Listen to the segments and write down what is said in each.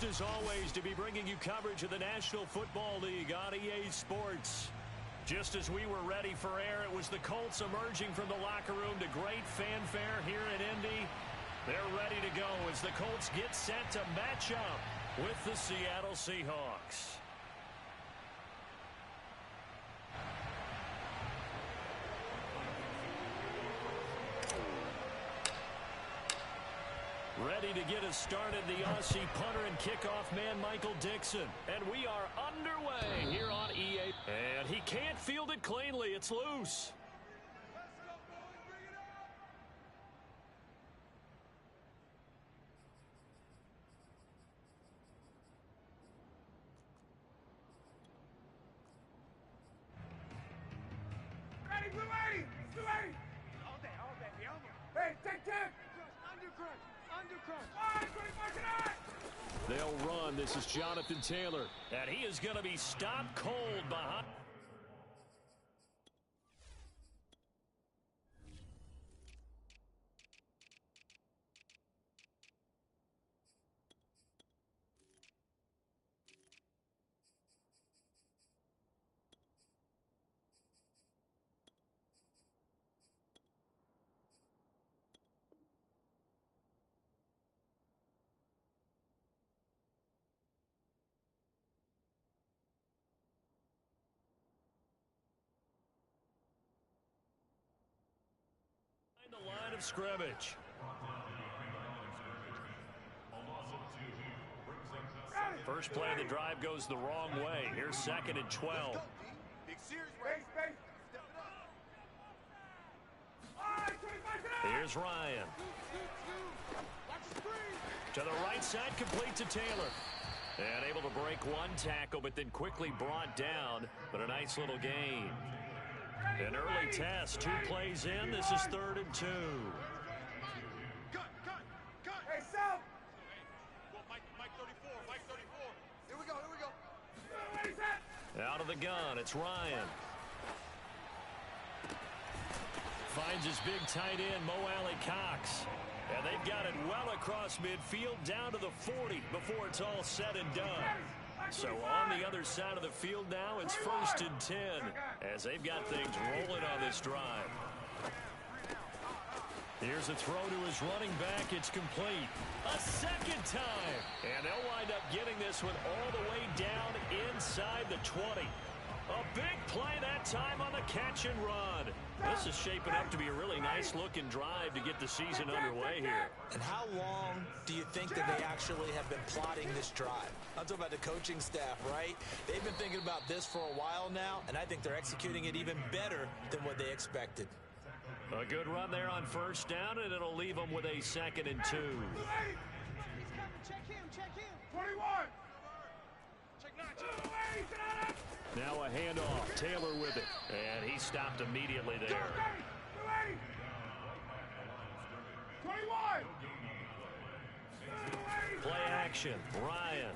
as always, to be bringing you coverage of the National Football League on EA Sports. Just as we were ready for air, it was the Colts emerging from the locker room to great fanfare here in Indy. They're ready to go as the Colts get set to match up with the Seattle Seahawks. Ready to get us started, the Aussie punter and kickoff man, Michael Dixon. And we are underway here on EA. And he can't field it cleanly. It's loose. Ready, blue 80! Blue 80! All day, be on. Hey, take 10! Undercrunch! 25 tonight! They'll run. This is Jonathan Taylor. And he is going to be stopped cold behind. The line of scrimmage. First play of the drive goes the wrong way. Here's 2nd and 12. Here's Ryan. To the right side, complete to Taylor. And able to break one tackle, but then quickly brought down. But a nice little gain. An early test, 2 plays in. This is 3rd and 2. Cut. Hey, South! Mike 34. Here we go. Out of the gun, it's Ryan. Finds his big tight end, Mo Alley-Cox. And they've got it well across midfield, down to the 40 before it's all said and done. So on the other side of the field now, it's 1st and 10 as they've got things rolling on this drive. Here's a throw to his running back. It's complete. A second time. And they'll wind up getting this one all the way down inside the 20. A big play that time on the catch and run. This is shaping up to be a really nice-looking drive to get the season underway here. And how long do you think that they actually have been plotting this drive? I'm talking about the coaching staff, right? They've been thinking about this for a while now, and I think they're executing it even better than what they expected. A good run there on 1st down, and it'll leave them with a 2nd and 2. Check him. 21. Now a handoff. Taylor with it. And he stopped immediately there. 21. Play action. Ryan.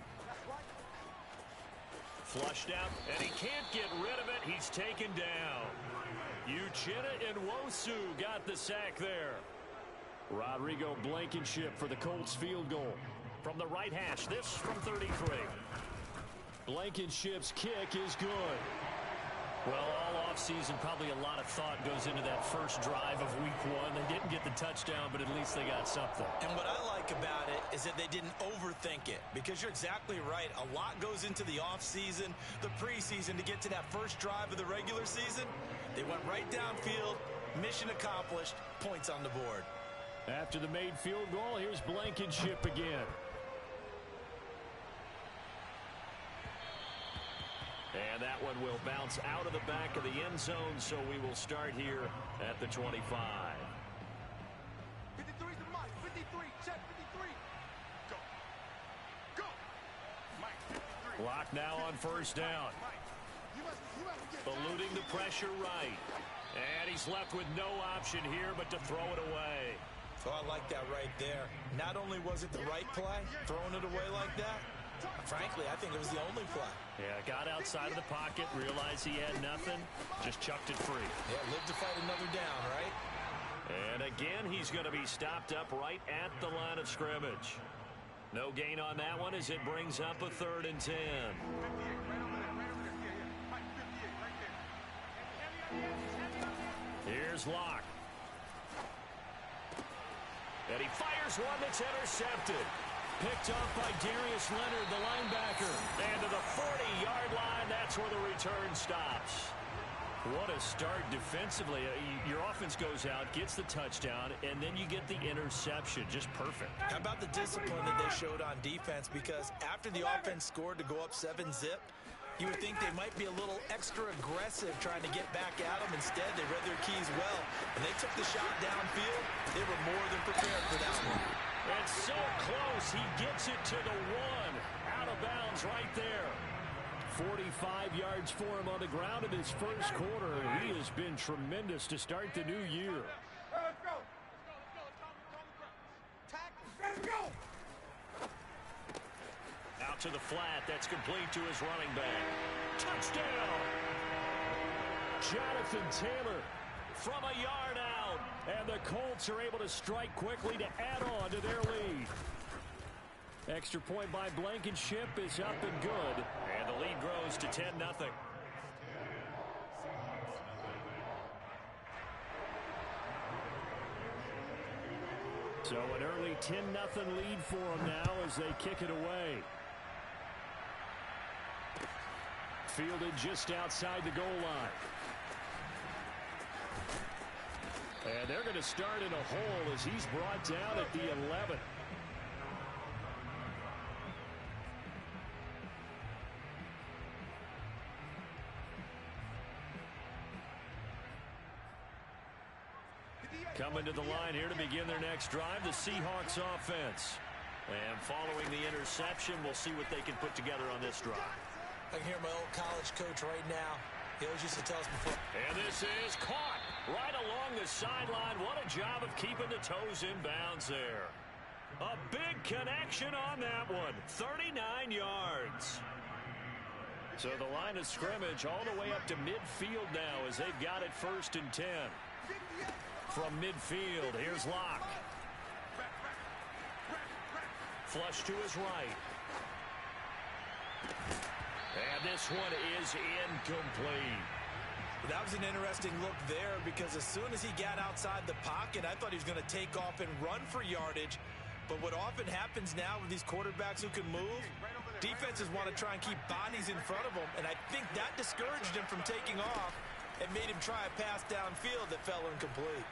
Flushed out, and he can't get rid of it. He's taken down. Uchenna Nwosu got the sack there. Rodrigo Blankenship for the Colts field goal. From the right hash, this from 33. Blankenship's kick is good. Well, all offseason, probably a lot of thought goes into that first drive of week 1. They didn't get the touchdown, but at least they got something. And what I like about it is that they didn't overthink it, because you're exactly right. A lot goes into the offseason, the preseason, to get to that first drive of the regular season. They went right downfield, mission accomplished, points on the board. After the made field goal, here's Blankenship again. And that one will bounce out of the back of the end zone, so we will start here at the 25. 53's the Mike. 53. Check 53. Go. Mike, 53. Lock now on 1st down. Eluding the pressure right. And he's left with no option here but to throw it away. So I like that right there. Not only was it the right play, throwing it away like that, frankly, I think it was the only play. Yeah, got outside of the pocket, realized he had nothing, just chucked it free. Yeah, live to fight another down, right? And again, he's going to be stopped up right at the line of scrimmage. No gain on that one as it brings up a 3rd and 10. Here's Locke. And he fires one that's intercepted. Picked off by Darius Leonard, the linebacker. And to the 40-yard line, that's where the return stops. What a start defensively. Your offense goes out, gets the touchdown, and then you get the interception. Just perfect. How about the discipline that they showed on defense? Because after the offense scored to go up 7-zip, you would think they might be a little extra aggressive trying to get back at them. Instead, they read their keys well, and they took the shot downfield. They were more than prepared for that one. And so close, he gets it to the 1. Out of bounds right there. 45 yards for him on the ground in his first quarter. He has been tremendous to start the new year. Let's go. Let's go. Out to the flat. That's complete to his running back. Touchdown! Jonathan Taylor from a yard out. And the Colts are able to strike quickly to add on to their lead. Extra point by Blankenship is up and good. And the lead grows to 10-0. So an early 10-0 lead for them now as they kick it away. Fielded just outside the goal line. And they're going to start in a hole as he's brought down at the 11. Coming to the line here to begin their next drive, the Seahawks offense. And following the interception, we'll see what they can put together on this drive. I can hear my old college coach right now. He always used to tell us before. And this is caught right along the sideline. What a job of keeping the toes in bounds there. A big connection on that one. 39 yards. So the line of scrimmage all the way up to midfield now as they've got it 1st and 10. From midfield, here's Locke. Flush to his right. And this one is incomplete. That was an interesting look there because as soon as he got outside the pocket, I thought he was going to take off and run for yardage. But what often happens now with these quarterbacks who can move, defenses want to try and keep bodies in front of them. And I think that discouraged him from taking off and made him try a pass downfield that fell incomplete.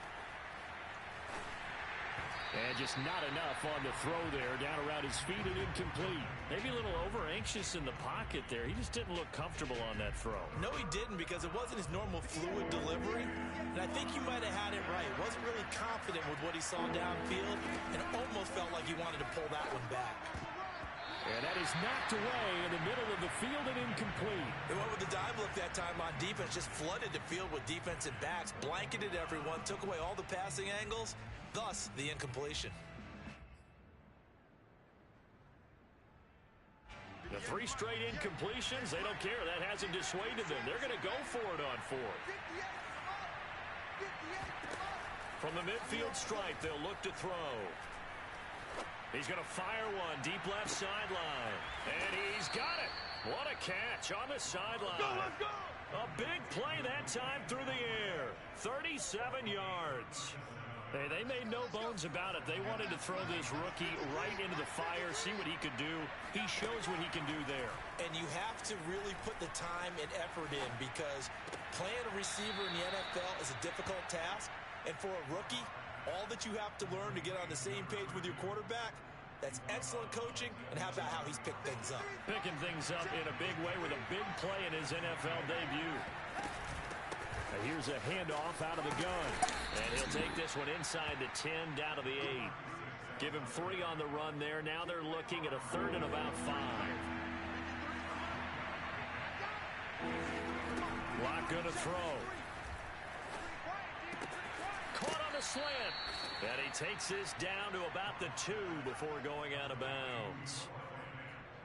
And just not enough on the throw there, down around his feet and incomplete. Maybe a little over-anxious in the pocket there. He just didn't look comfortable on that throw. No, he didn't, because it wasn't his normal fluid delivery. And I think you might have had it right. Wasn't really confident with what he saw downfield and almost felt like he wanted to pull that one back. And that is knocked away in the middle of the field and incomplete. They went with the dive look that time on defense, just flooded the field with defensive backs, blanketed everyone, took away all the passing angles, thus the incompletion. The 3 straight incompletions, they don't care. That hasn't dissuaded them. They're going to go for it on 4th. From the midfield stripe, they'll look to throw. He's going to fire one deep left sideline. And he's got it. What a catch on the sideline. Let's go. A big play that time through the air. 37 yards. Hey, they made no bones about it. They wanted to throw this rookie right into the fire, see what he could do. He shows what he can do there. And you have to really put the time and effort in, because playing a receiver in the NFL is a difficult task. And for a rookie, all that you have to learn to get on the same page with your quarterback, that's excellent coaching. And how about how he's picked things up? Picking things up in a big way with a big play in his NFL debut. Now here's a handoff out of the gun. And he'll take this one inside the 10, down to the 8. Give him 3 on the run there. Now they're looking at a 3rd and about 5. Locke going to throw. Caught on the slant. And he takes this down to about the 2 before going out of bounds.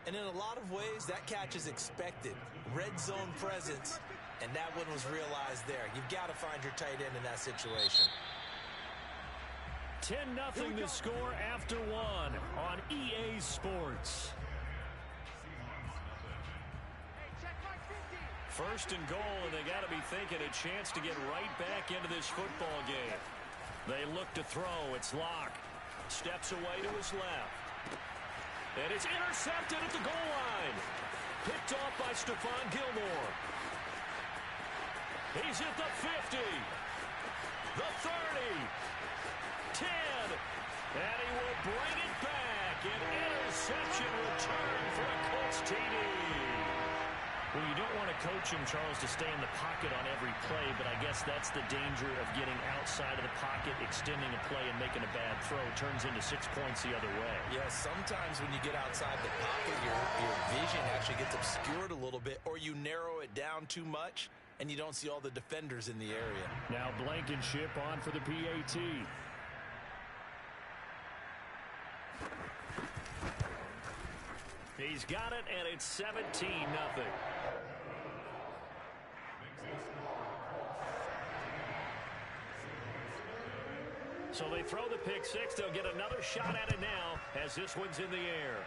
And in a lot of ways, that catch is expected. Red zone presence, and that one was realized there. You've got to find your tight end in that situation. 10-0 the score after one on EA Sports. First and goal, and they got to be thinking a chance to get right back into this football game. They look to throw. It's Locke. Steps away to his left. And it's intercepted at the goal line. Picked off by Stephon Gilmore. He's at the 50. The 30. 10. And he will bring it back. An interception return for a Colts TD. Well, you don't want to coach him, Charles, to stay in the pocket on every play, but I guess that's the danger of getting outside of the pocket, extending a play, and making a bad throw. Turns into 6 points the other way. Yeah, sometimes when you get outside the pocket, your vision actually gets obscured a little bit, or you narrow it down too much, and you don't see all the defenders in the area. Now Blankenship on for the PAT. He's got it, and it's 17-0. So they throw the pick six. They'll get another shot at it now as this one's in the air.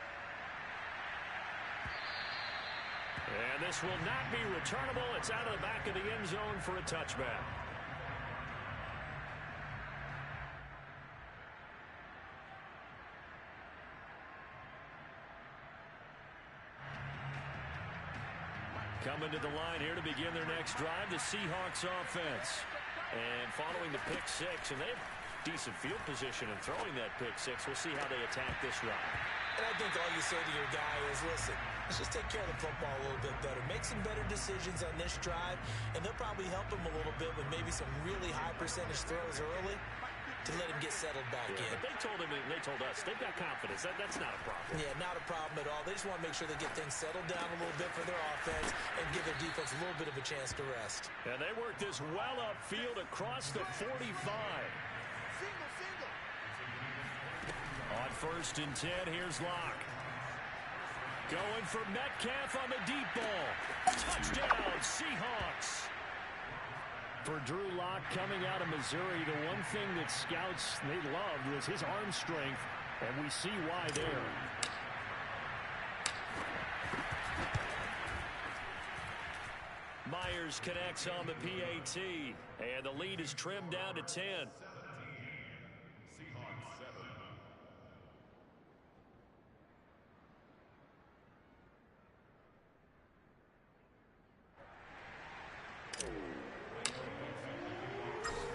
And this will not be returnable. It's out of the back of the end zone for a touchback. Coming to the line here to begin their next drive, the Seahawks offense. And following the pick six, and they have decent field position in throwing that pick six. We'll see how they attack this run. And I think all you say to your guy is, listen, let's just take care of the football a little bit better. Make some better decisions on this drive, and they'll probably help him a little bit with maybe some really high percentage throws early to let him get settled back in. But they told him, and they told us, they've got confidence. That's not a problem. Yeah, not a problem at all. They just want to make sure they get things settled down a little bit for their offense and give their defense a little bit of a chance to rest. And they work this well upfield across the 45. On 1st and 10, here's Locke. Going for Metcalf on the deep ball. Touchdown, Seahawks. For Drew Lock coming out of Missouri, the one thing that scouts they loved was his arm strength, and we see why there. Myers connects on the PAT, and the lead is trimmed down to 10.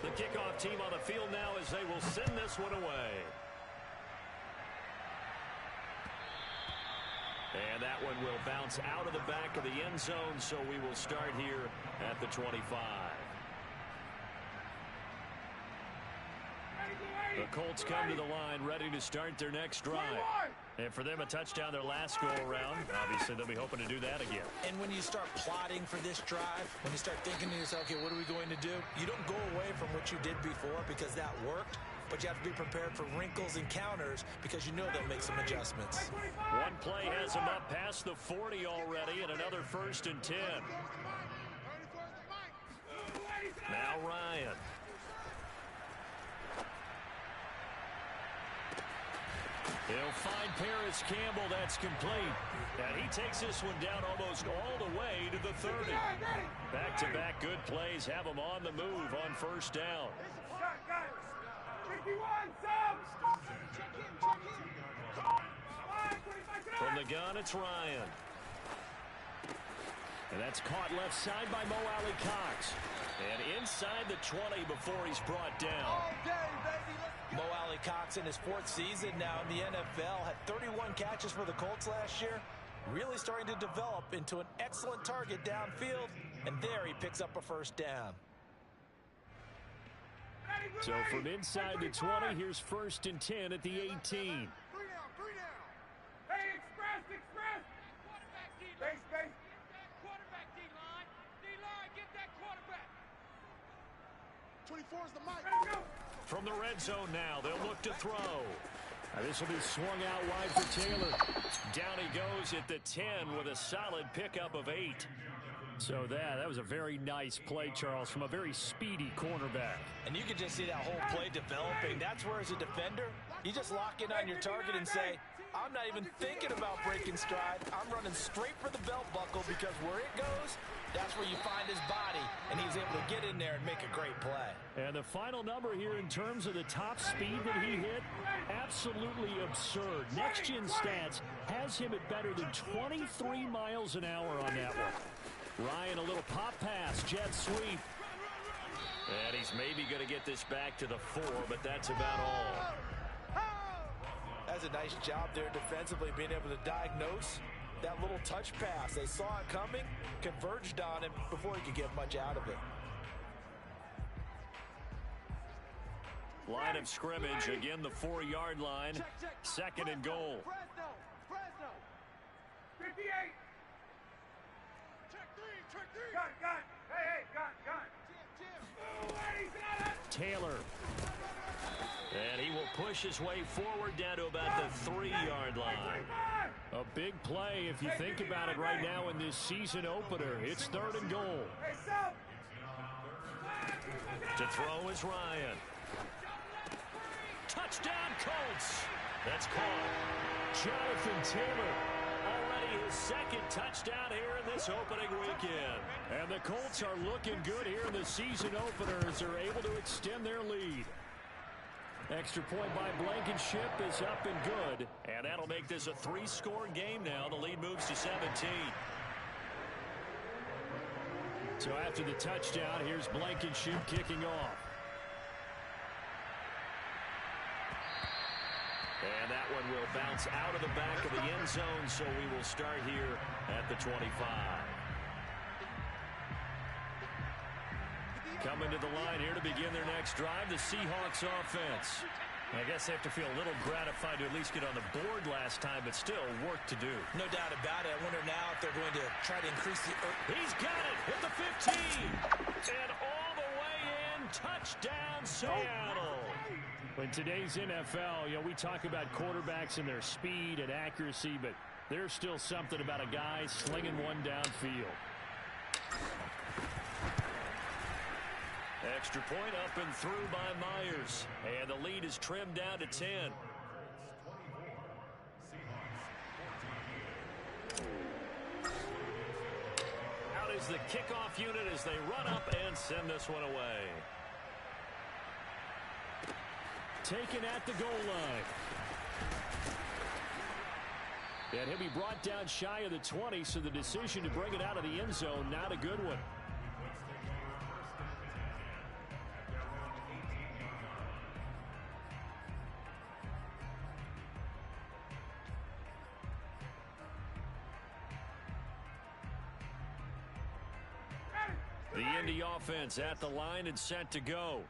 The kickoff team on the field now as they will send this one away. And that one will bounce out of the back of the end zone, so we will start here at the 25. The Colts come to the line ready to start their next drive. And for them, a touchdown their last go-around. Obviously, they'll be hoping to do that again. And when you start plotting for this drive, when you start thinking to yourself, okay, what are we going to do? You don't go away from what you did before because that worked, but you have to be prepared for wrinkles and counters because you know they'll make some adjustments. One play has them up past the 40 already, and another 1st and 10. Now Ryan. He'll find Paris Campbell. That's complete. And he takes this one down almost all the way to the 30. Back-to-back good plays have him on the move on 1st down. From the gun, it's Ryan. And that's caught left side by Mo Alley Cox. And inside the 20 before he's brought down. Mo Alley Cox in his 4th season now in the NFL had 31 catches for the Colts last year. Really starting to develop into an excellent target downfield. And there he picks up a 1st down. So from inside the 20, here's 1st and 10 at the 18. 3 down. Hey, express. Quarterback D-line. Space. Quarterback D-line. D-line, get that quarterback. 24 is the mic. Ready to go. From the red zone now, they'll look to throw. This will be swung out wide for Taylor. Down he goes at the 10 with a solid pickup of 8. So that was a very nice play, Charles, from a very speedy cornerback. And you can just see that whole play developing. That's where, as a defender, you just lock in on your target and say, I'm not even thinking about breaking stride. I'm running straight for the belt buckle, because where it goes, that's where you find his body, and he's able to get in there and make a great play. And the final number here in terms of the top speed that he hit, absolutely absurd. Next Gen Stats has him at better than 23 miles an hour on that one. Ryan, a little pop pass, jet sweep. And he's maybe going to get this back to the 4, but that's about all. That's a nice job there defensively, being able to diagnose that little touch pass. They saw it coming, converged on him before he could get much out of it. Line of scrimmage, again the 4-yard line. Second and goal. 58. Gun. Hey, gun. Taylor. And he will push his way forward down to about the 3-yard line. A big play if you think about it right now in this season opener. It's third and goal. To throw is Ryan. Touchdown Colts. That's called. Jonathan Taylor. Already his second touchdown here in this opening weekend. And the Colts are looking good here in the season opener as they're able to extend their lead. Extra point by Blankenship is up and good. And that'll make this a 3-score game now. The lead moves to 17. So after the touchdown, here's Blankenship kicking off. And that one will bounce out of the back of the end zone, so we will start here at the 25. Coming to the line here to begin their next drive, the Seahawks offense. I guess they have to feel a little gratified to at least get on the board last time, but still work to do. No doubt about it. I wonder now if they're going to try to increase the... He's got it at the 15. And all the way in, touchdown Seattle. In today's NFL, we talk about quarterbacks and their speed and accuracy, but there's still something about a guy slinging one downfield. Extra point up and through by Myers. And the lead is trimmed down to 10. Out is the kickoff unit as they run up and send this one away. Taken at the goal line. And he'll be brought down shy of the 20, so the decision to bring it out of the end zone, not a good one. The Indy offense at the line and set to go.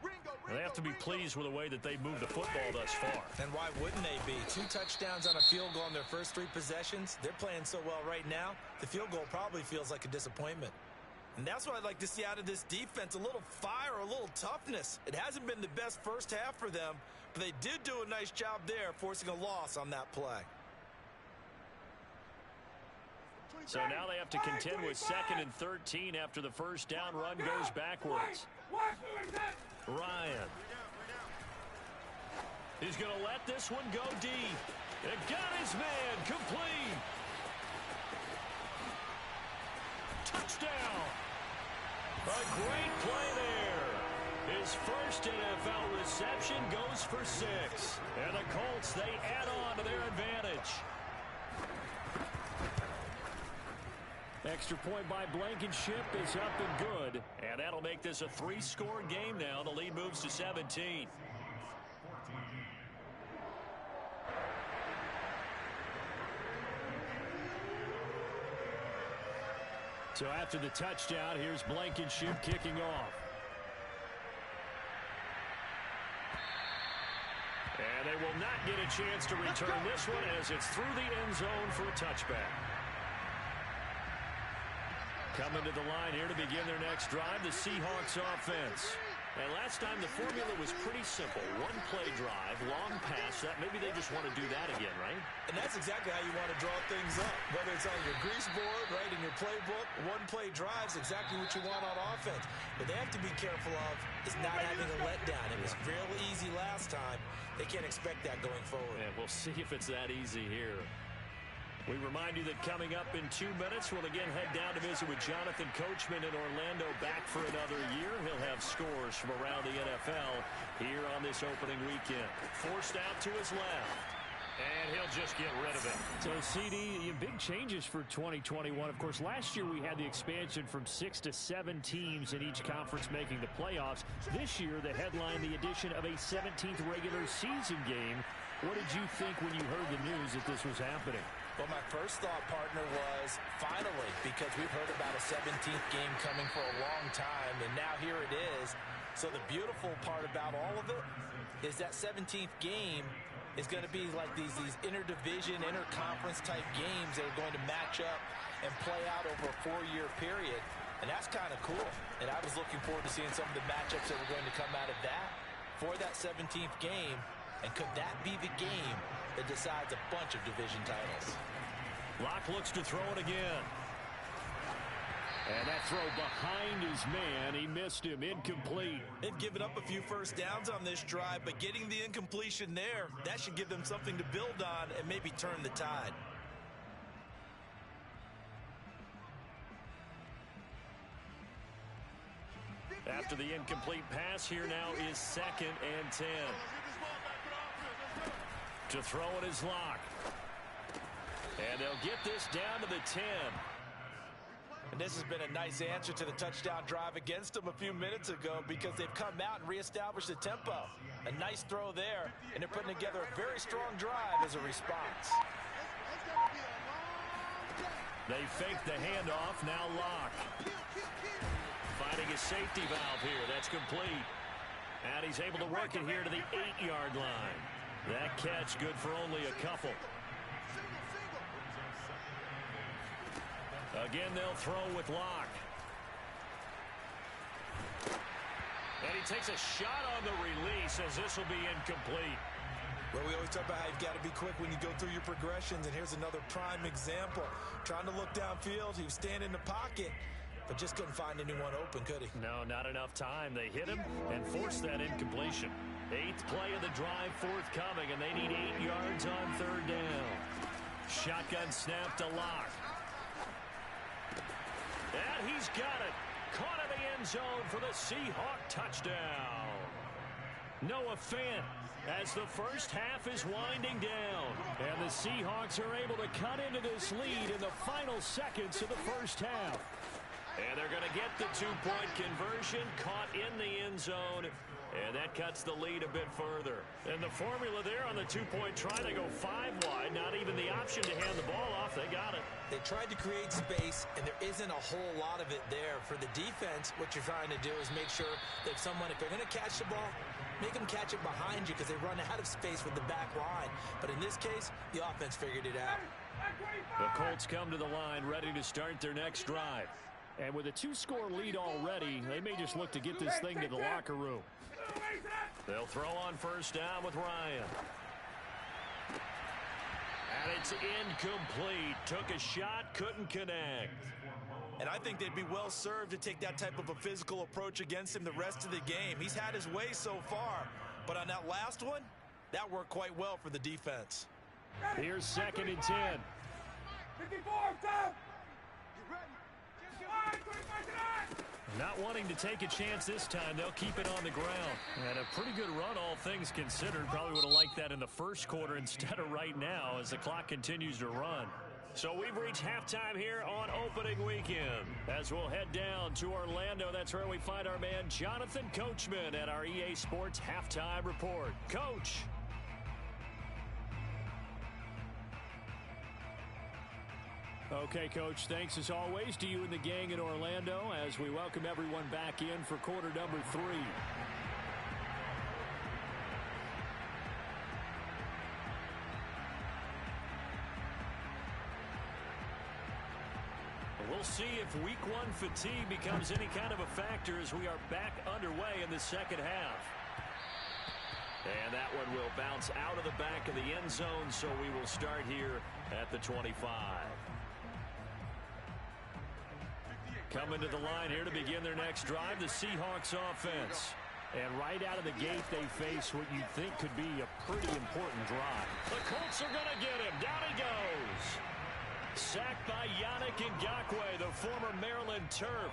They have to be pleased with the way that they've moved the football thus far. And why wouldn't they be? 2 touchdowns on a field goal in their first 3 possessions. They're playing so well right now, the field goal probably feels like a disappointment. And that's what I'd like to see out of this defense, a little fire, a little toughness. It hasn't been the best first half for them, but they did do a nice job there, forcing a loss on that play. So now they have to contend with 2nd and 13 after the first down run goes backwards. Ryan. He's going to let this one go deep. And got his man complete. Touchdown. A great play there. His first NFL reception goes for 6. And the Colts, they add on to their advantage. Extra point by Blankenship is up and good. And that'll make this a 3-score game now. The lead moves to 17. So after the touchdown, here's Blankenship kicking off. And they will not get a chance to return this one as it's through the end zone for a touchback. Coming to the line here to begin their next drive, the Seahawks offense. And last time the formula was pretty simple. One play drive, long pass. That maybe they just want to do that again, right? And that's exactly how you want to draw things up. Whether it's on your grease board, right, in your playbook, one play drive's exactly what you want on offense. What they have to be careful of is not having a letdown. It was real easy last time. They can't expect that going forward. And we'll see if it's that easy here. We remind you that coming up in 2 minutes, we'll again head down to visit with Jonathan Coachman in Orlando, back for another year. He'll have scores from around the NFL here on this opening weekend. Forced out to his left. And he'll just get rid of it. So, CD, big changes for 2021. Of course, last year we had the expansion from 6 to 7 teams in each conference making the playoffs. This year, the headline, the addition of a 17th regular season game. What did you think when you heard the news that this was happening? Well, my first thought, partner, was finally, because we've heard about a 17th game coming for a long time, and now here it is. So the beautiful part about all of it is that 17th game is going to be like these interdivision, interconference type games that are going to match up and play out over a 4-year period. And that's kind of cool. And I was looking forward to seeing some of the matchups that were going to come out of that for that 17th game. And could that be the game that decides a bunch of division titles? Locke looks to throw it again. And that throw behind his man, he missed him, incomplete. They've given up a few first downs on this drive, but getting the incompletion there, that should give them something to build on and maybe turn the tide. After the incomplete pass, here now is 2nd and 10. To throw it is Locke. And they'll get this down to the 10. And this has been a nice answer to the touchdown drive against them a few minutes ago because they've come out and reestablished the tempo. A nice throw there, and they're putting together a very strong drive as a response. They fake the handoff, now Locke. Finding his safety valve here, that's complete. And he's able to work it here to the 8-yard line. That catch good for only a couple. Again, they'll throw with Locke. And he takes a shot on the release as this will be incomplete. Well, we always talk about how you've got to be quick when you go through your progressions, and here's another prime example. Trying to look downfield, he was standing in the pocket, but just couldn't find anyone open, could he? No, not enough time. They hit him and forced that incompletion. 8th play of the drive forthcoming, and they need 8 yards on 3rd down. Shotgun snap to Locke. And he's got it. Caught in the end zone for the Seahawk touchdown. Noah Fant as the first half is winding down. And the Seahawks are able to cut into this lead in the final seconds of the first half. And they're going to get the 2-point conversion, caught in the end zone. And that cuts the lead a bit further. And the formula there on the 2-point try, they go 5 wide. Not even the option to hand the ball off. They got it. They tried to create space, and there isn't a whole lot of it there. For the defense, what you're trying to do is make sure that someone, if they're going to catch the ball, make them catch it behind you because they run out of space with the back line. But in this case, the offense figured it out. The Colts come to the line ready to start their next drive. And with a 2-score lead already, they may just look to get this thing to the locker room. They'll throw on first down with Ryan. And it's incomplete. Took a shot, couldn't connect. And I think they'd be well served to take that type of a physical approach against him the rest of the game. He's had his way so far. But on that last one, that worked quite well for the defense. Here's 2nd and 10. 54, stop! Not wanting to take a chance this time, they'll keep it on the ground. And a pretty good run, all things considered. Probably would have liked that in the first quarter instead of right now as the clock continues to run. So we've reached halftime here on opening weekend. As we'll head down to Orlando, that's where we find our man Jonathan Coachman at our EA Sports Halftime Report. Coach. Okay, Coach, thanks as always to you and the gang in Orlando as we welcome everyone back in for quarter number 3. We'll see if week one fatigue becomes any kind of a factor as we are back underway in the second half. And that one will bounce out of the back of the end zone, so we will start here at the 25. Coming to the line here to begin their next drive, the Seahawks offense. And right out of the gate, they face what you'd think could be a pretty important drive. The Colts are going to get him. Down he goes. Sacked by Yannick Ngakoue, the former Maryland Terp.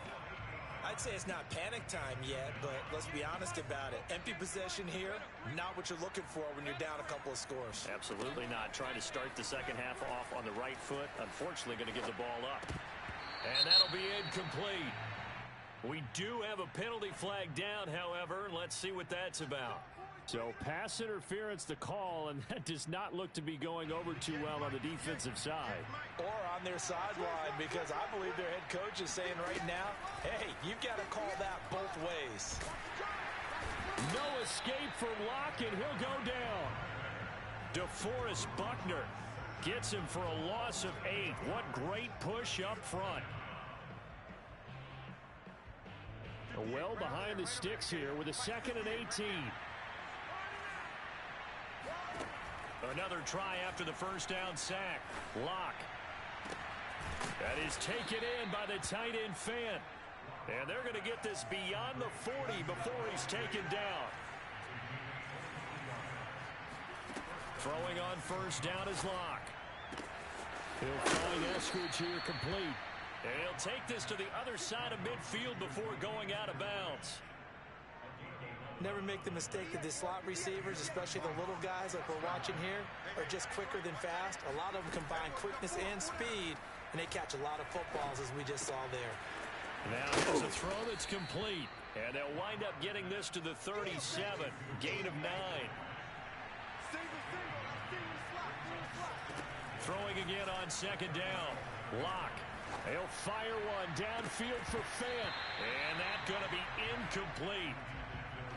I'd say it's not panic time yet, but let's be honest about it. Empty possession here, not what you're looking for when you're down a couple of scores. Absolutely not. Trying to start the second half off on the right foot. Unfortunately, going to give the ball up. And that'll be incomplete. We do have a penalty flag down, however. Let's see what that's about. So pass interference the call, and that does not look to be going over too well on the defensive side. Or on their sideline, because I believe their head coach is saying right now, hey, you've got to call that both ways. No escape for Locke, and he'll go down. DeForest Buckner gets him for a loss of 8. What great push up front. Well behind the sticks here with a 2nd and 18. Another try after the first down sack. Locke. That is taken in by the tight end Fant. And they're going to get this beyond the 40 before he's taken down. Throwing on first down is Locke. He'll find Eskridge here complete. And he'll take this to the other side of midfield before going out of bounds. Never make the mistake that the slot receivers, especially the little guys like we're watching here, are just quicker than fast. A lot of them combine quickness and speed, and they catch a lot of footballs, as we just saw there. Now there's a throw that's complete, and they'll wind up getting this to the 37, gain of 9. Throwing again on second down. Locke. He'll fire one downfield for Fant, and that's going to be incomplete.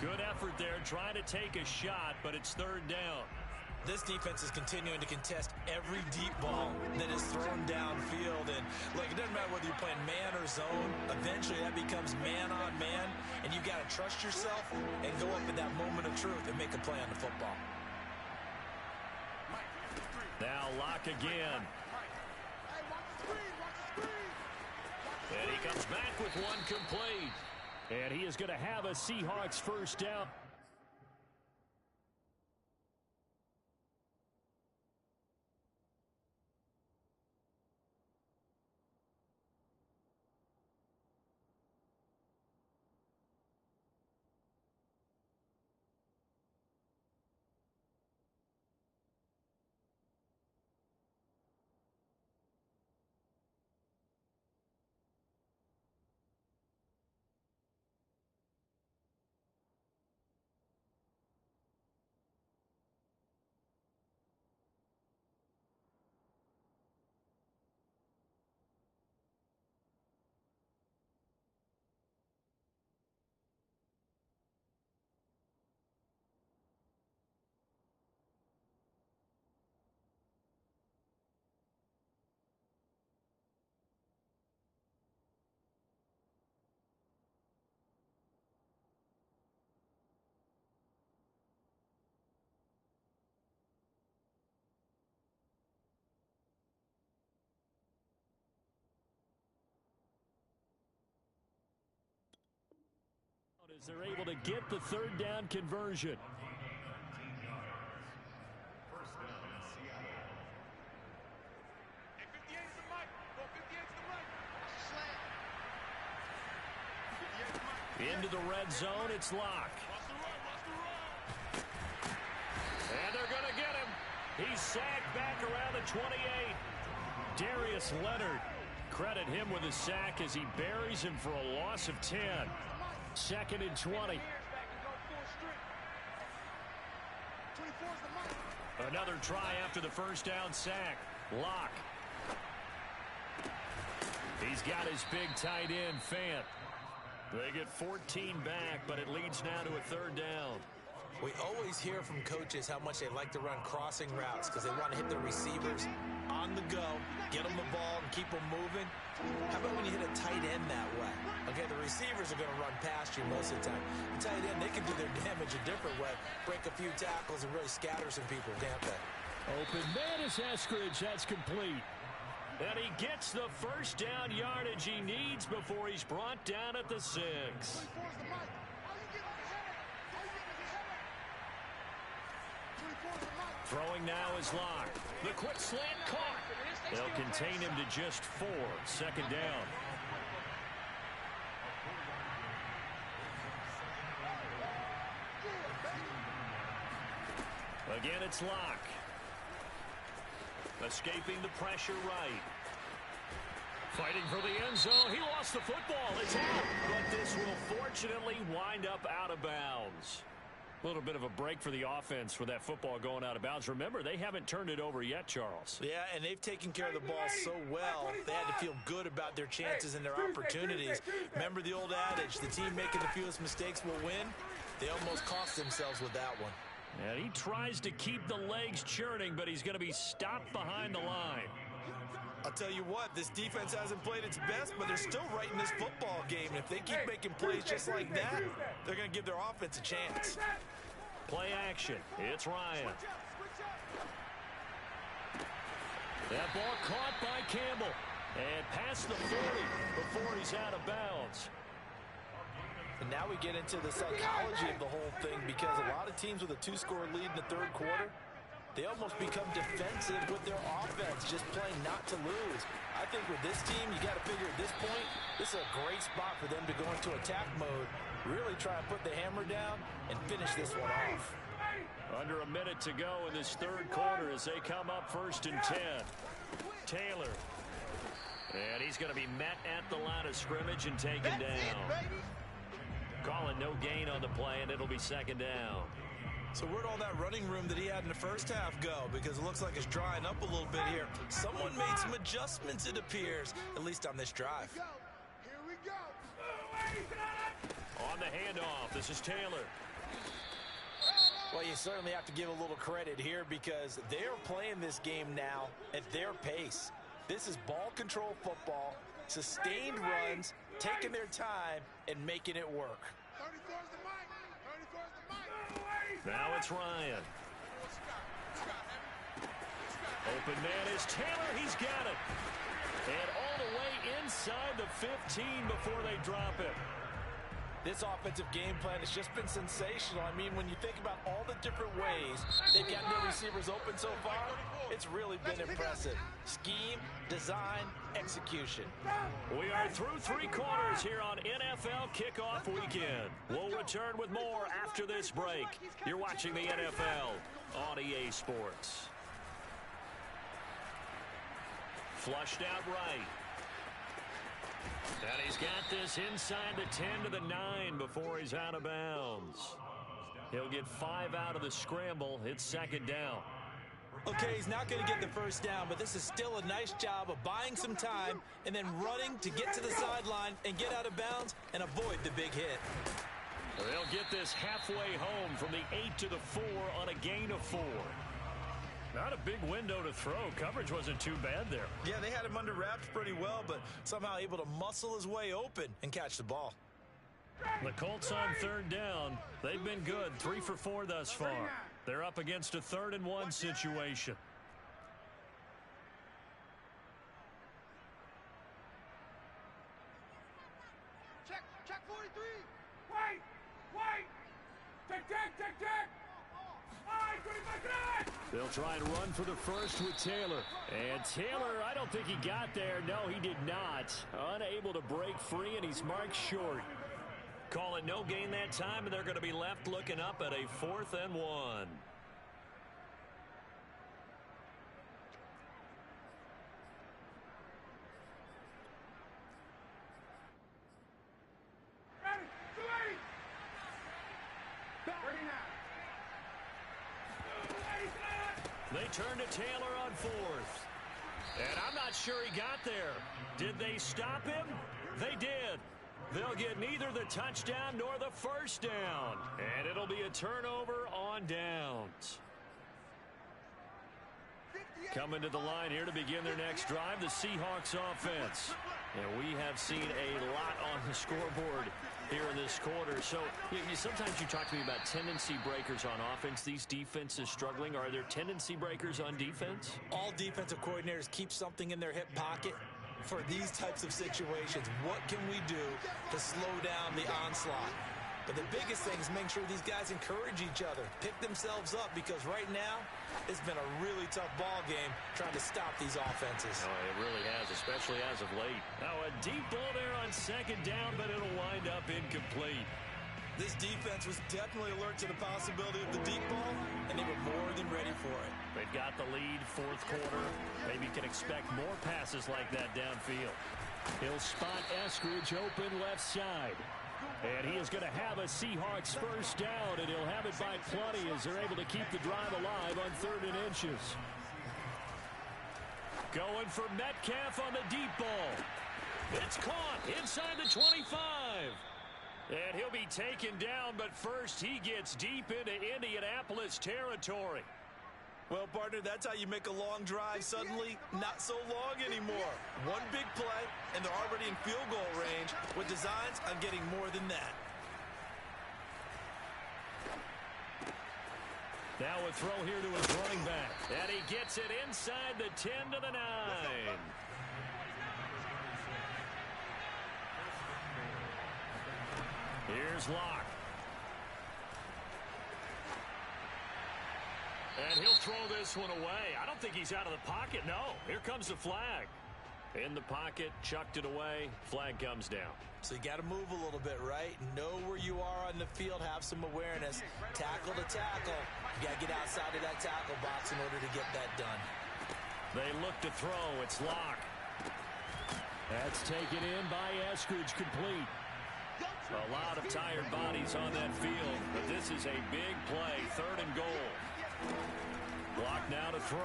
Good effort there, trying to take a shot, but it's 3rd down. This defense is continuing to contest every deep ball that is thrown downfield. And look, it doesn't matter whether you're playing man or zone. Eventually, that becomes man on man, and you've got to trust yourself and go up at that moment of truth and make a play on the football. Now Locke again. And he comes back with one complete. And he is going to have a Seahawks first down. As they're able to get the 3rd down conversion. Into the red zone, it's Locke. And they're going to get him. He's sacked back around the 28. Darius Leonard, credit him with a sack as he buries him for a loss of 10. 2nd and 20. Another try after the first down sack. Locke. He's got his big tight end, Fant. They get 14 back, but it leads now to a 3rd down. We always hear from coaches how much they like to run crossing routes because they want to hit their receivers on the go, get them the ball, and keep them moving. How about when you hit a tight end that way? Okay, the receivers are going to run past you most of the time. The tight end, they can do their damage a different way, break a few tackles, and really scatter some people, can't they? Open man is Eskridge. That's complete. And he gets the first down yardage he needs before he's brought down at the 6. Throwing now is Locke. The quick slant caught. They'll contain him to just 4. Second down. Again, it's Locke. Escaping the pressure right. Fighting for the end zone. He lost the football. It's out. But this will fortunately wind up out of bounds. A little bit of a break for the offense with that football going out of bounds. Remember, they haven't turned it over yet, Charles. Yeah, and they've taken care of the ball so well, they had to feel good about their chances and their opportunities. Remember the old adage, the team making the fewest mistakes will win? They almost cost themselves with that one. And he tries to keep the legs churning, but he's going to be stopped behind the line. I'll tell you what, this defense hasn't played its best, but they're still right in this football game. And if they keep making plays just like that, they're going to give their offense a chance. Play action. It's Ryan. That ball caught by Campbell. And past the 40 before he's out of bounds. And now we get into the psychology of the whole thing, because a lot of teams with a 2-score lead in the third quarter, they almost become defensive with their offense, just playing not to lose. I think with this team, you got to figure at this point, this is a great spot for them to go into attack mode, really try to put the hammer down and finish this one off. Under a minute to go in this third quarter as they come up 1st and 10. Taylor. And he's going to be met at the line of scrimmage and taken down. Calling no gain on the play, and it'll be second down. So where'd all that running room that he had in the first half go? Because it looks like it's drying up a little bit here. Someone made some adjustments, it appears, at least on this drive. Here we go. On the handoff, this is Taylor. Well, you certainly have to give a little credit here because they're playing this game now at their pace. This is ball control football, sustained runs, taking their time, and making it work. 34's the mic. 34's the mic. Now it's Ryan. Open man is Taylor. He's got it. And all the way inside the 15 before they drop it. This offensive game plan has just been sensational. I mean, when you think about all the different ways they've gotten their receivers open so far, it's really been impressive. Scheme, design, execution. We are through 3 quarters here on NFL Kickoff Weekend. We'll return with more after this break. You're watching the NFL on EA Sports. Flushed out right. And he's got this inside the 10 to the 9 before he's out of bounds. He'll get 5 out of the scramble. It's second down. Okay, he's not going to get the first down, but this is still a nice job of buying some time and then running to get to the sideline and get out of bounds and avoid the big hit. They'll get this halfway home from the 8 to the 4 on a gain of 4. Not a big window to throw. Coverage wasn't too bad there. Yeah, they had him under wraps pretty well, but somehow able to muscle his way open and catch the ball. The Colts on third down. They've been good, 3 for 4 thus far. They're up against a 3rd and 1 situation. Check 43. Wait. Check. They'll try and run for the first with Taylor. And Taylor, I don't think he got there. No, he did not. Unable to break free, and he's marked short. Call it no gain that time, and they're going to be left looking up at a 4th and 1. They turn to Taylor on 4th. And I'm not sure he got there. Did they stop him? They did. They'll get neither the touchdown nor the first down. And it'll be a turnover on downs. Coming to the line here to begin their next drive, the Seahawks offense. And we have seen a lot on the scoreboard here in this quarter. So sometimes you talk to me about tendency breakers on offense. These defenses struggling. Are there tendency breakers on defense? All defensive coordinators keep something in their hip pocket for these types of situations. What can we do to slow down the onslaught? But the biggest thing is making sure these guys encourage each other, pick themselves up, because right now it's been a really tough ball game trying to stop these offenses. Oh, it really has, especially as of late. Now a deep ball there on second down, but it'll wind up incomplete. This defense was definitely alert to the possibility of the deep ball, and they were more than ready for it. They've got the lead, fourth quarter. Maybe can expect more passes like that downfield. He'll spot Eskridge open left side. And he is going to have a Seahawks first down, and he'll have it by plenty as they're able to keep the drive alive on 3rd and inches. Going for Metcalf on the deep ball. It's caught inside the 25. And he'll be taken down, but first he gets deep into Indianapolis territory. Well, partner, that's how you make a long drive suddenly not so long anymore. One big play, and they're already in field goal range with designs on getting more than that. Now a throw here to his running back. And he gets it inside the 10 to the 9. Here's Locke. And he'll throw this one away. I don't think he's out of the pocket. No, here comes the flag. In the pocket, chucked it away. Flag comes down. So you got to move a little bit, right? Know where you are on the field. Have some awareness. Tackle to tackle. You got to get outside of that tackle box in order to get that done. They look to throw. It's Locke. That's taken in by Eskridge, complete. A lot of tired bodies on that field, but this is a big play. 3rd and goal. Block now to throw.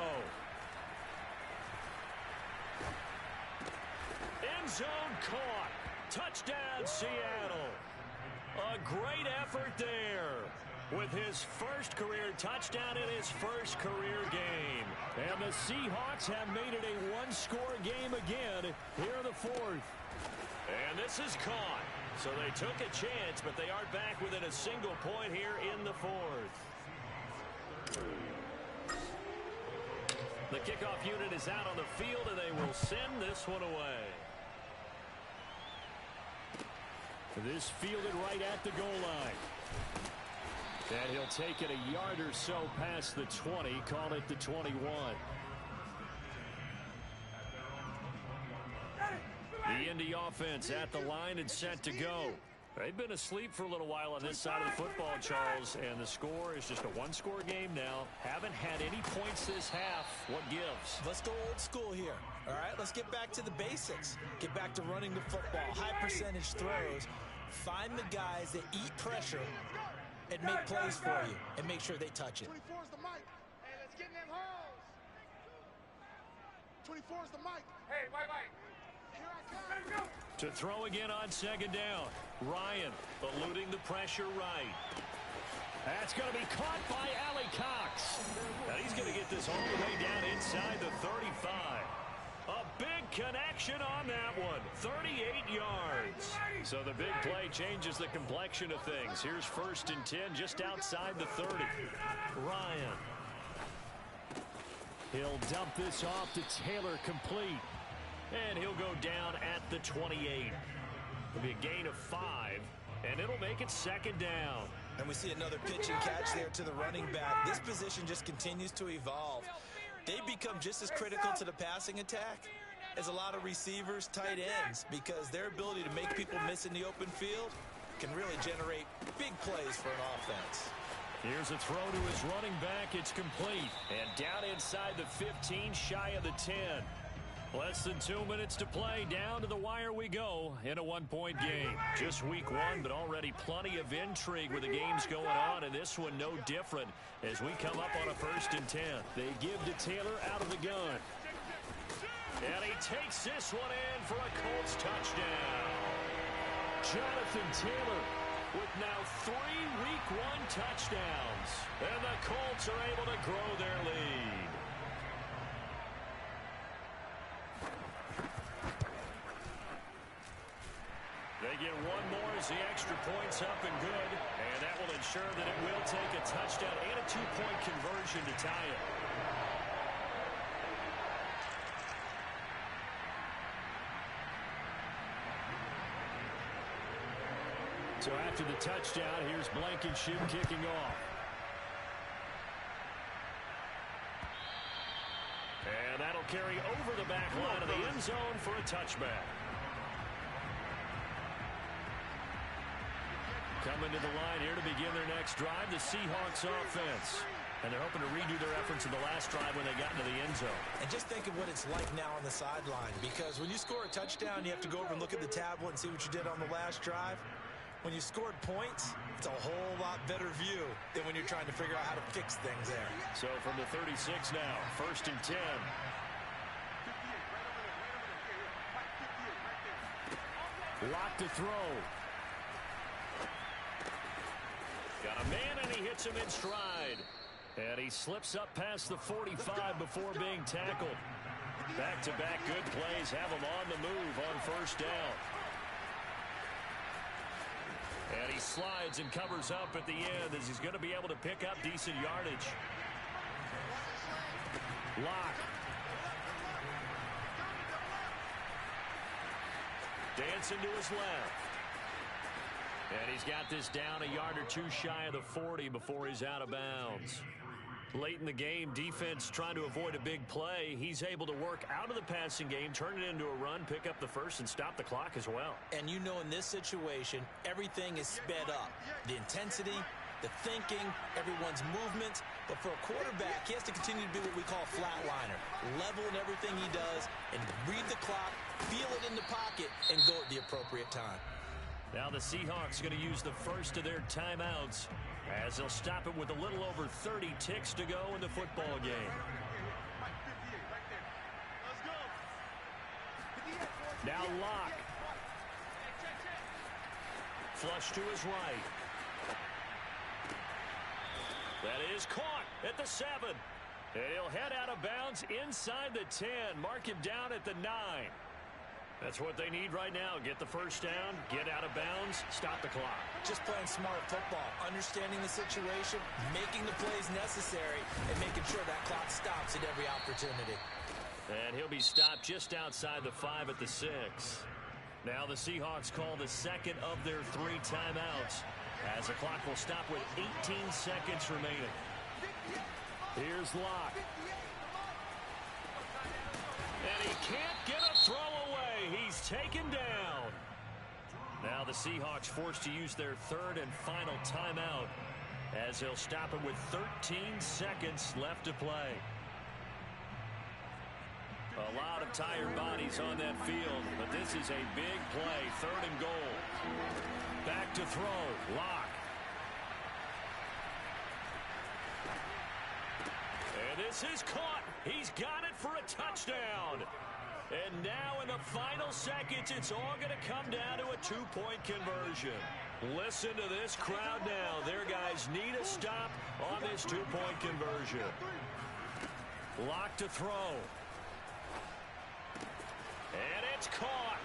End zone caught. Touchdown, Seattle. A great effort there with his first career touchdown in his first career game. And the Seahawks have made it a one-score game again here in the 4th. And this is caught. So they took a chance, but they are back within a single point here in the 4th. The kickoff unit is out on the field, and they will send this one away. This fielded right at the goal line. And he'll take it a yard or so past the 20, call it the 21. The Indy offense at the line and set to go. They've been asleep for a little while on this side of the football, Charles, and the score is just a one-score game now. Haven't had any points this half. What gives? Let's go old school here. All right, let's get back to the basics. Get back to running the football, high percentage throws. Find the guys that eat pressure and make plays for you and make sure they touch it. 24's the mic. Hey, let's get in them holes. 24's the mic. Hey, bye-bye. Here I come. Let's go. To throw again on second down. Ryan eluding the pressure right. That's going to be caught by Allie Cox. Now he's going to get this all the way down inside the 35. A big connection on that one. 38 yards. So the big play changes the complexion of things. Here's 1st and 10 just outside the 30. Ryan. He'll dump this off to Taylor, complete. And he'll go down at the 28. It'll be a gain of 5, and it'll make it 2nd down. And we see another pitch and catch there to the running back. This position just continues to evolve. They become just as critical to the passing attack as a lot of receivers, tight ends, because their ability to make people miss in the open field can really generate big plays for an offense. Here's a throw to his running back. It's complete. And down inside the 15, shy of the 10. Less than 2 minutes to play. Down to the wire we go in a one-point game. Just week 1, but already plenty of intrigue with the games going on, and this one no different as we come up on a 1st and 10. They give to Taylor out of the gun. And he takes this one in for a Colts touchdown. Jonathan Taylor with now 3 Week 1 touchdowns. And the Colts are able to grow their lead. They get one more as the extra point's up and good. And that will ensure that it will take a touchdown and a 2-point conversion to tie it. So after the touchdown, here's Blankenship kicking off. And that'll carry over the back line of the end zone for a touchback. Coming to the line here to begin their next drive, the Seahawks offense. And they're hoping to redo their efforts in the last drive when they got into the end zone. And just think of what it's like now on the sideline, because when you score a touchdown, you have to go over and look at the tablet and see what you did on the last drive. When you scored points, it's a whole lot better view than when you're trying to figure out how to fix things there. So from the 36 now, 1st and 10. Lock to throw. Got a man, and he hits him in stride. And he slips up past the 45 before being tackled. Back-to-back good plays have him on the move on 1st down. And he slides and covers up at the end as he's going to be able to pick up decent yardage. Lock. Dancing to his left. And he's got this down a yard or two shy of the 40 before he's out of bounds. Late in the game, defense trying to avoid a big play. He's able to work out of the passing game, turn it into a run, pick up the first, and stop the clock as well. And you know in this situation, everything is sped up. The intensity, the thinking, everyone's movements. But for a quarterback, he has to continue to be what we call a flatliner. Level in everything he does and read the clock, feel it in the pocket, and go at the appropriate time. Now the Seahawks going to use the first of their timeouts as they'll stop it with a little over 30 ticks to go in the football game. Now Lock. Flush to his right. That is caught at the 7. And he'll head out of bounds inside the 10. Mark him down at the 9. That's what they need right now. Get the first down, get out of bounds, stop the clock. Just playing smart football, understanding the situation, making the plays necessary, and making sure that clock stops at every opportunity. And he'll be stopped just outside the 5 at the 6. Now the Seahawks call the second of their 3 timeouts as the clock will stop with 18 seconds remaining. Here's Lock. And he can't get a throw away. He's taken down. Now the Seahawks forced to use their 3rd and final timeout as they'll stop it with 13 seconds left to play. A lot of tired bodies on that field, but this is a big play. 3rd and goal. Back to throw. Lock. And this is caught. He's got it for a touchdown. And now in the final seconds, it's all going to come down to a 2-point conversion. Listen to this crowd now. Their guys need a stop on this 2-point conversion. Lock to throw. And it's caught.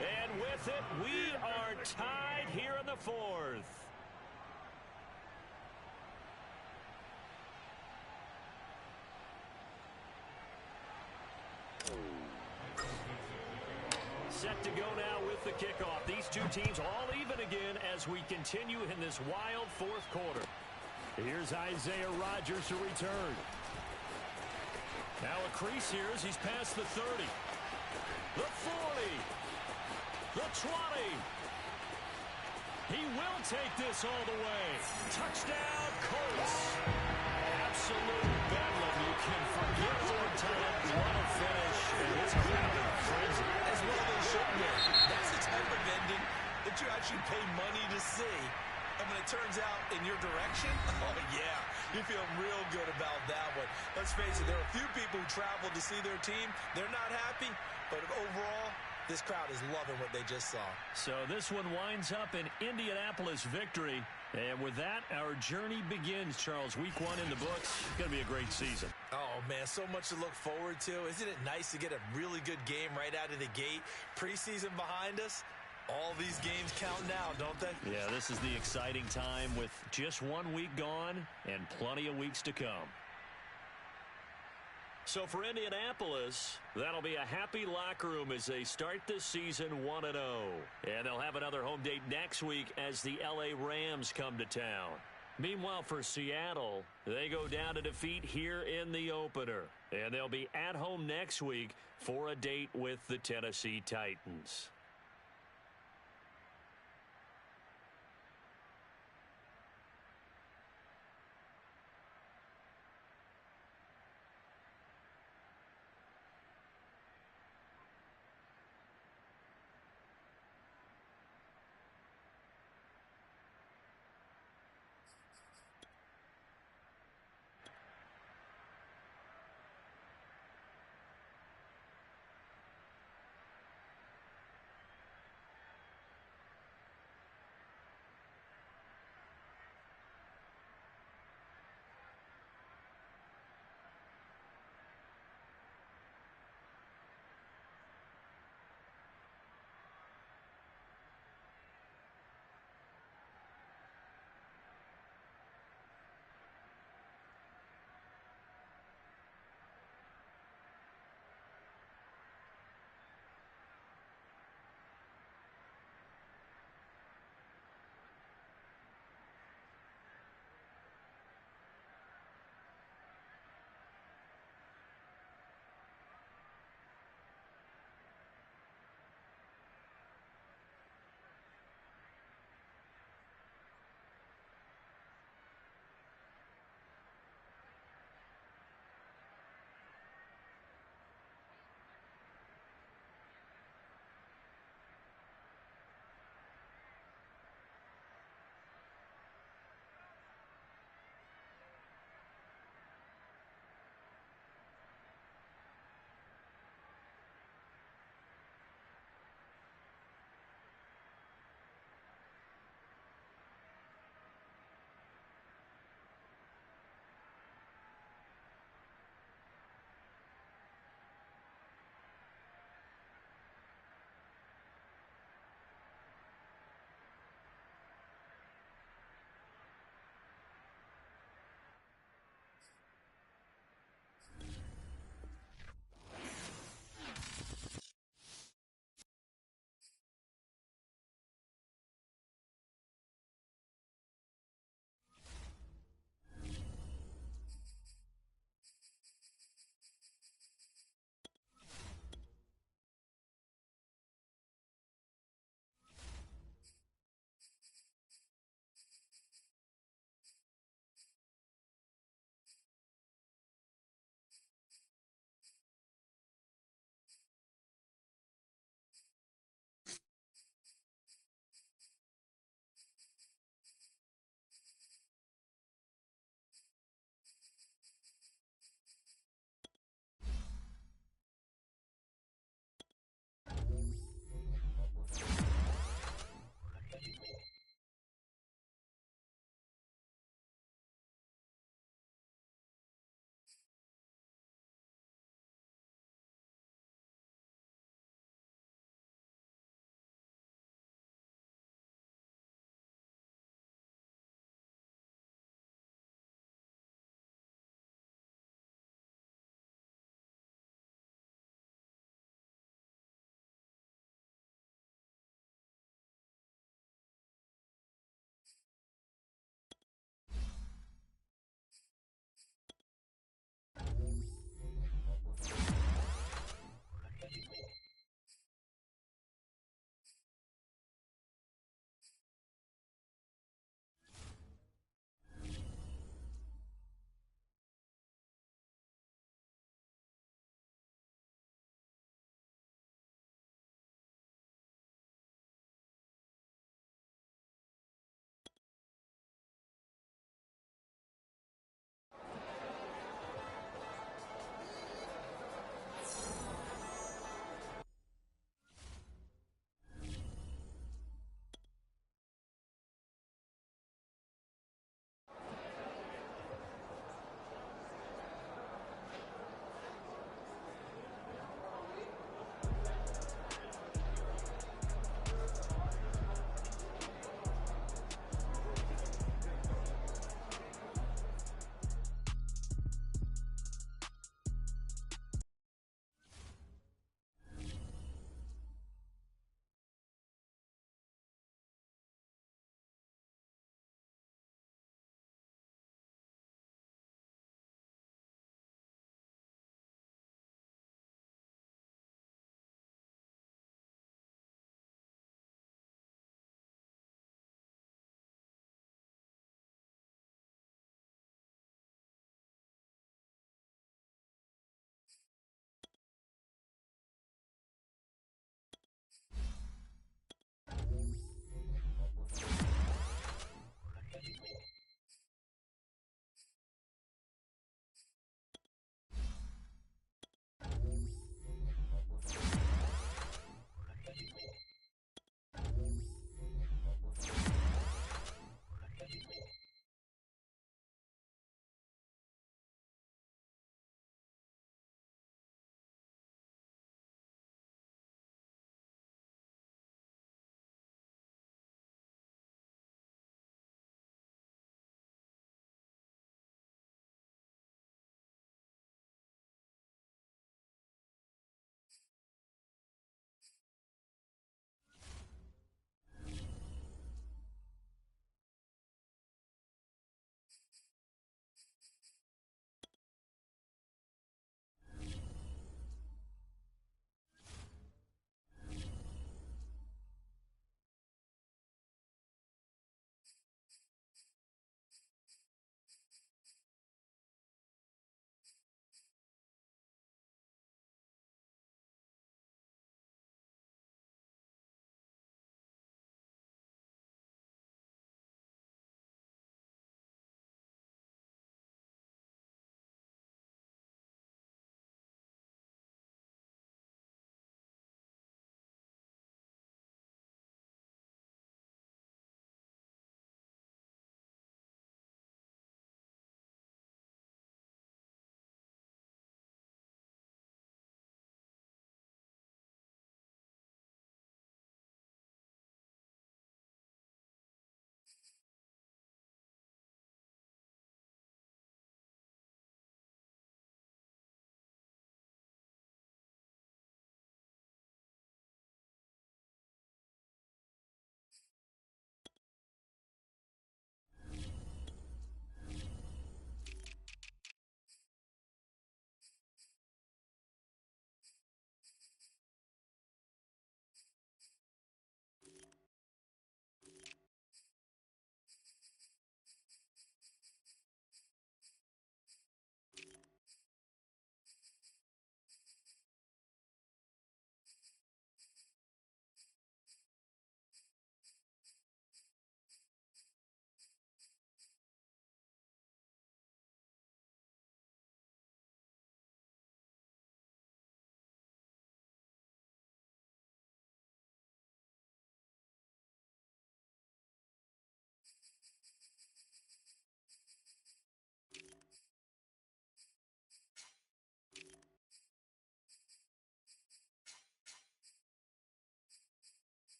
And with it, we are tied here in the 4th. Set to go now with the kickoff. These two teams all even again as we continue in this wild 4th quarter. Here's Isaiah Rodgers to return. Now a crease here as he's past the 30. The 40. The 20. He will take this all the way. Touchdown, Colts. Absolute bedlam. You can forget overtime. What a finish. And this crowd in a frenzy. As well they should be. That's the type of ending that you actually pay money to see. And when it turns out in your direction, oh yeah, you feel real good about that one. Let's face it, there are a few people who travel to see their team. They're not happy, but overall, This crowd is loving what they just saw. So this one winds up an Indianapolis victory. And with that, our journey begins, Charles. Week 1 in the books. Going to be a great season. Oh, man, so much to look forward to. Isn't it nice to get a really good game right out of the gate? Preseason behind us. All these games count now, don't they? Yeah, this is the exciting time with just 1 week gone and plenty of weeks to come. So for Indianapolis, that'll be a happy locker room as they start this season 1-0. And they'll have another home date next week as the LA Rams come to town. Meanwhile, for Seattle, they go down to defeat here in the opener. And they'll be at home next week for a date with the Tennessee Titans.